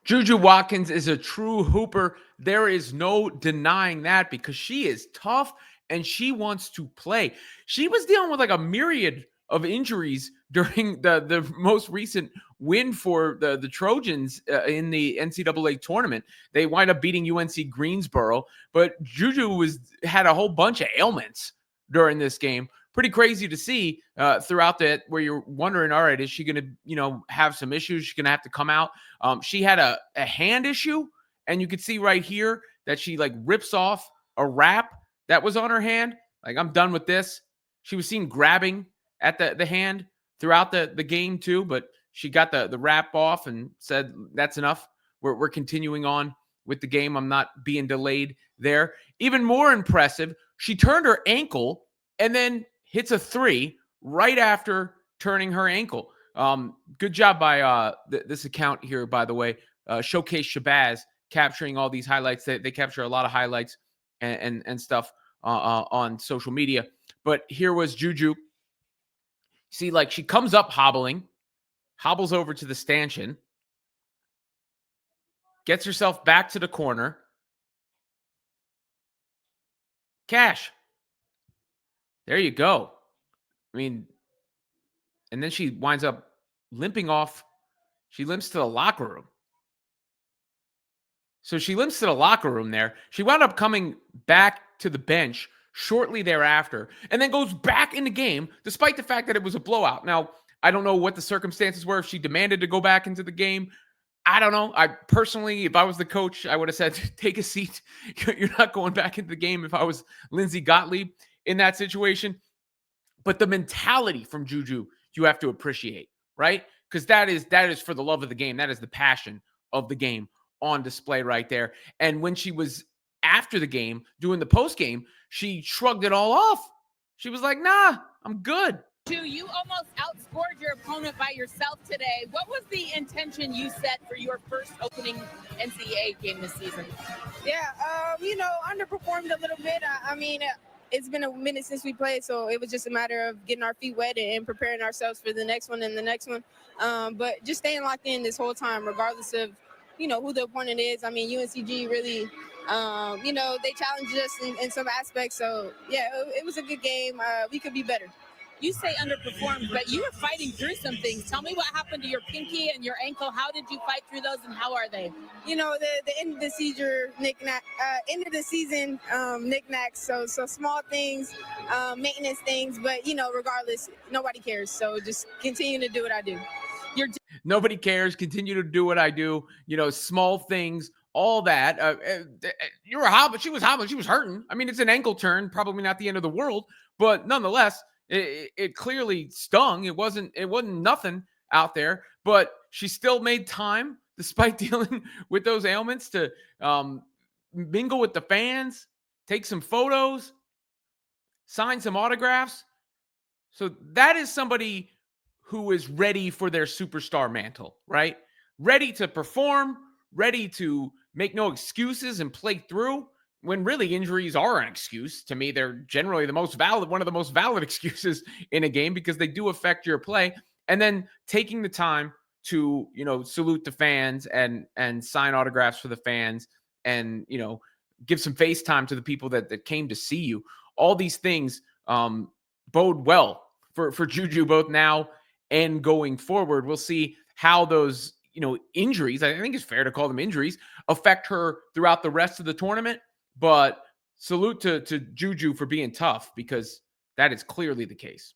JuJu Watkins is a true hooper. There is no denying that because she is tough and she wants to play. She was dealing with like a myriad of injuries during the most recent win for the Trojans in the NCAA tournament. They wind up beating UNC Greensboro, but JuJu had a whole bunch of ailments during this game. Pretty crazy to see throughout that, where you're wondering, all right, is she going to, have some issues? She's going to have to come out. She had a hand issue, and you could see right here that she like rips off a wrap that was on her hand. Like, I'm done with this. She was seen grabbing at the hand throughout the game too, but she got the wrap off and said, that's enough. We're continuing on with the game. I'm not being delayed there. Even more impressive, she turned her ankle and then hits a three right after turning her ankle. Good job by this account here, by the way. Showcase Shabazz capturing all these highlights. They capture a lot of highlights and stuff on social media. But here was JuJu. See, like, she comes up hobbles over to the stanchion, gets herself back to the corner. Cash. There you go. I mean, and then she winds up limping off. She limps to the locker room. So she limps to the locker room there. She wound up coming back to the bench shortly thereafter and then goes back in the game despite the fact that it was a blowout. Now, I don't know what the circumstances were. If she demanded to go back into the game, I don't know. I personally, if I was the coach, I would have said, take a seat. You're not going back into the game. If I was Lindsey Gottlieb in that situation. But the mentality from JuJu, you have to appreciate, right? Because that is for the love of the game. That is the passion of the game on display right there. And when she was after the game doing the post game, she shrugged it all off. She was like, nah, I'm good. You almost outscored your opponent by yourself today. What was the intention you set for your first opening NCAA game this season? Yeah, underperformed a little bit. I mean, it's been a minute since we played, so it was just a matter of getting our feet wet and preparing ourselves for the next one and the next one. But just staying locked in this whole time, regardless of, who the opponent is. I mean, UNCG really, they challenged us in some aspects. So, yeah, it was a good game. We could be better. You say underperformed, but you were fighting through some things. Tell me what happened to your pinky and your ankle. How did you fight through those, and how are they? The end of the season knickknacks. So small things, maintenance things. But regardless, nobody cares. So just continue to do what I do. Nobody cares. Continue to do what I do. Small things. All that. You were hobbling. She was hobbling. She was hurting. I mean, it's an ankle turn. Probably not the end of the world, but nonetheless. It clearly stung. It wasn't nothing out there, but she still made time despite dealing with those ailments to mingle with the fans, take some photos, sign some autographs. So that is somebody who is ready for their superstar mantle, right? Ready to perform, ready to make no excuses and play through. When really injuries are an excuse. To me, they're generally one of the most valid excuses in a game because they do affect your play. And then taking the time to, salute the fans and sign autographs for the fans and, give some face time to the people that came to see you. All these things bode well for JuJu both now and going forward. We'll see how those, injuries, I think it's fair to call them injuries, affect her throughout the rest of the tournament. But salute to JuJu for being tough because that is clearly the case.